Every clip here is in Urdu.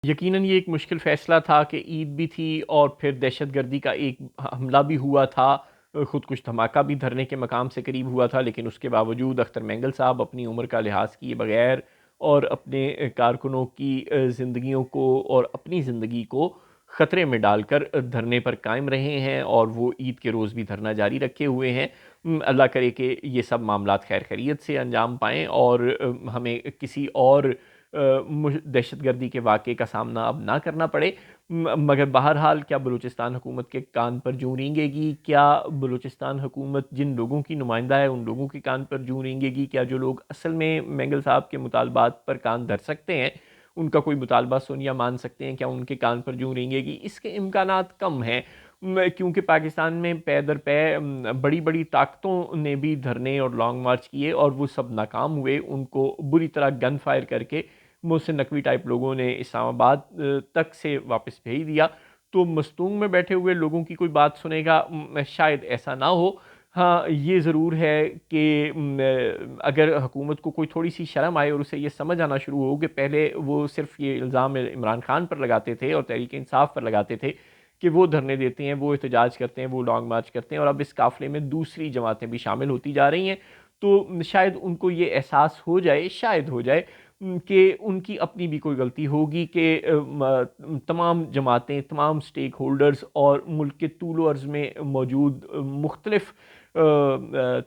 یقیناً یہ ایک مشکل فیصلہ تھا کہ عید بھی تھی اور پھر دہشت گردی کا ایک حملہ بھی ہوا تھا، خود کش دھماکہ بھی دھرنے کے مقام سے قریب ہوا تھا، لیکن اس کے باوجود اختر مینگل صاحب اپنی عمر کا لحاظ کیے بغیر اور اپنے کارکنوں کی زندگیوں کو اور اپنی زندگی کو خطرے میں ڈال کر دھرنے پر قائم رہے ہیں، اور وہ عید کے روز بھی دھرنا جاری رکھے ہوئے ہیں۔ اللہ کرے کہ یہ سب معاملات خیر خیریت سے انجام پائیں اور ہمیں کسی اور دہشت گردی کے واقعے کا سامنا اب نہ کرنا پڑے۔ مگر بہرحال کیا بلوچستان حکومت کے کان پر جوں رینگے گی؟ کیا بلوچستان حکومت جن لوگوں کی نمائندہ ہے ان لوگوں کے کان پر جوں رینگے گی؟ کیا جو لوگ اصل میں مینگل صاحب کے مطالبات پر کان دھر سکتے ہیں، ان کا کوئی مطالبہ سن یا مان سکتے ہیں، کیا ان کے کان پر جوں رینگے گی؟ اس کے امکانات کم ہیں، کیونکہ پاکستان میں پے در پے بڑی بڑی طاقتوں نے بھی دھرنے اور لانگ مارچ کیے اور وہ سب ناکام ہوئے، ان کو بری طرح گن فائر کر کے محسن نقوی ٹائپ لوگوں نے اسلام آباد تک سے واپس بھیج دیا۔ تو مستونگ میں بیٹھے ہوئے لوگوں کی کوئی بات سنے گا؟ شاید ایسا نہ ہو۔ ہاں یہ ضرور ہے کہ اگر حکومت کو کوئی تھوڑی سی شرم آئے اور اسے یہ سمجھ آنا شروع ہو کہ پہلے وہ صرف یہ الزام عمران خان پر لگاتے تھے اور تحریک انصاف پر لگاتے تھے کہ وہ دھرنے دیتے ہیں، وہ احتجاج کرتے ہیں، وہ لانگ مارچ کرتے ہیں، اور اب اس قافلے میں دوسری جماعتیں بھی شامل ہوتی جا رہی ہیں، تو شاید ان کو یہ احساس ہو جائے، شاید ہو جائے کہ ان کی اپنی بھی کوئی غلطی ہوگی کہ تمام جماعتیں، تمام سٹیک ہولڈرز اور ملک کے طول و عرض میں موجود مختلف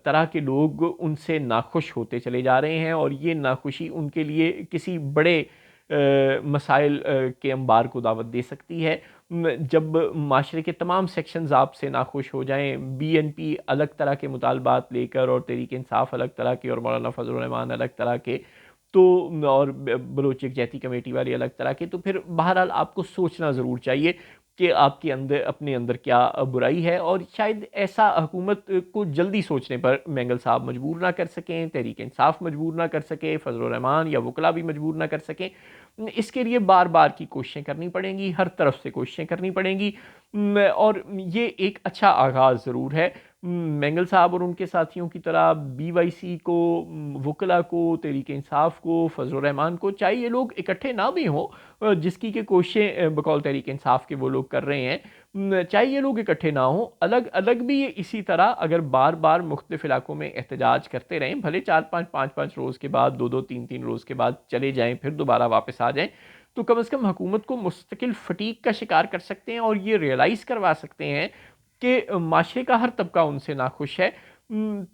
طرح کے لوگ ان سے ناخوش ہوتے چلے جا رہے ہیں، اور یہ ناخوشی ان کے لیے کسی بڑے مسائل کے انبار کو دعوت دے سکتی ہے۔ جب معاشرے کے تمام سیکشنز آپ سے ناخوش ہو جائیں، بی این پی الگ طرح کے مطالبات لے کر اور تحریک انصاف الگ طرح کے اور مولانا فضل الرحمان الگ طرح کے، تو اور بلوچ یکجہتی کمیٹی والے الگ طرح کے، تو پھر بہرحال آپ کو سوچنا ضرور چاہیے کہ آپ کے اندر اپنے اندر کیا برائی ہے، اور شاید ایسا حکومت کو جلدی سوچنے پر مینگل صاحب مجبور نہ کر سکیں، تحریک انصاف مجبور نہ کر سکے، فضل الرحمان یا وکلا بھی مجبور نہ کر سکیں۔ اس کے لیے بار بار کی کوششیں کرنی پڑیں گی، ہر طرف سے کوششیں کرنی پڑیں گی، اور یہ ایک اچھا آغاز ضرور ہے۔ مینگل صاحب اور ان کے ساتھیوں کی طرح بی وائی سی کو، وکلا کو، تحریک انصاف کو، فضل الرحمان کو، چاہے یہ لوگ اکٹھے نہ بھی ہوں، جس کی کہ کوششیں بقول تحریک انصاف کے وہ لوگ کر رہے ہیں، چاہے یہ لوگ اکٹھے نہ ہوں، الگ الگ بھی یہ اسی طرح اگر بار بار مختلف علاقوں میں احتجاج کرتے رہیں، بھلے 4 5 5 5 روز کے بعد، 2 2 3 3 روز کے بعد چلے جائیں، پھر دوبارہ واپس آ جائیں، تو کم از کم حکومت کو مستقل فٹیگ کا شکار کر سکتے ہیں اور یہ ریئلائز کروا سکتے ہیں کہ معاشرے کا ہر طبقہ ان سے ناخوش ہے۔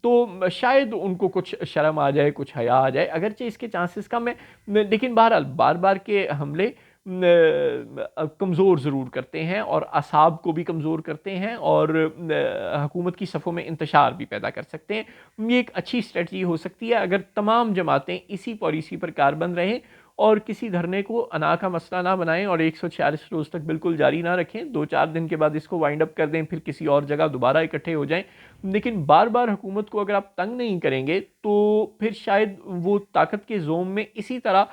تو شاید ان کو کچھ شرم آ جائے، کچھ حیا آ جائے، اگرچہ اس کے چانسز کم ہیں، لیکن بہرحال بار بار کے حملے کمزور ضرور کرتے ہیں اور اعصاب کو بھی کمزور کرتے ہیں، اور حکومت کی صفوں میں انتشار بھی پیدا کر سکتے ہیں۔ یہ ایک اچھی اسٹریٹجی ہو سکتی ہے اگر تمام جماعتیں اسی پالیسی پر کاربند رہیں اور کسی دھرنے کو انا کا مسئلہ نہ بنائیں اور 146 روز تک بالکل جاری نہ رکھیں، 2 4 دن کے بعد اس کو وائنڈ اپ کر دیں، پھر کسی اور جگہ دوبارہ اکٹھے ہو جائیں، لیکن بار بار حکومت کو اگر آپ تنگ نہیں کریں گے تو پھر شاید وہ طاقت کے زوم میں اسی طرح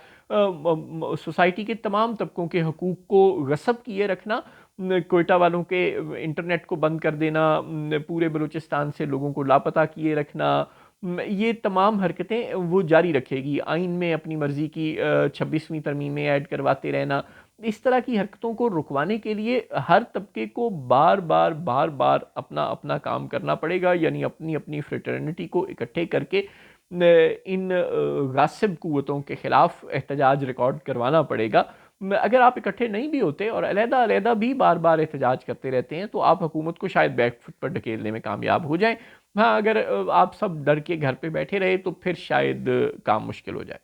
سوسائٹی کے تمام طبقوں کے حقوق کو غصب کیے رکھنا، کوئٹہ والوں کے انٹرنیٹ کو بند کر دینا، پورے بلوچستان سے لوگوں کو لاپتہ کیے رکھنا، یہ تمام حرکتیں وہ جاری رکھے گی، آئین میں اپنی مرضی کی 26ویں ترمیمیں ایڈ کرواتے رہنا، اس طرح کی حرکتوں کو رکوانے کے لیے ہر طبقے کو بار بار اپنا اپنا کام کرنا پڑے گا، یعنی اپنی اپنی فریٹرنٹی کو اکٹھے کر کے ان غاصب قوتوں کے خلاف احتجاج ریکارڈ کروانا پڑے گا۔ اگر آپ اکٹھے نہیں بھی ہوتے اور علیحدہ علیحدہ بھی بار بار احتجاج کرتے رہتے ہیں تو آپ حکومت کو شاید بیک فٹ پر ڈھکیلنے میں کامیاب ہو جائیں۔ ہاں اگر آپ سب ڈر کے گھر پہ بیٹھے رہے تو پھر شاید کام مشکل ہو جائے۔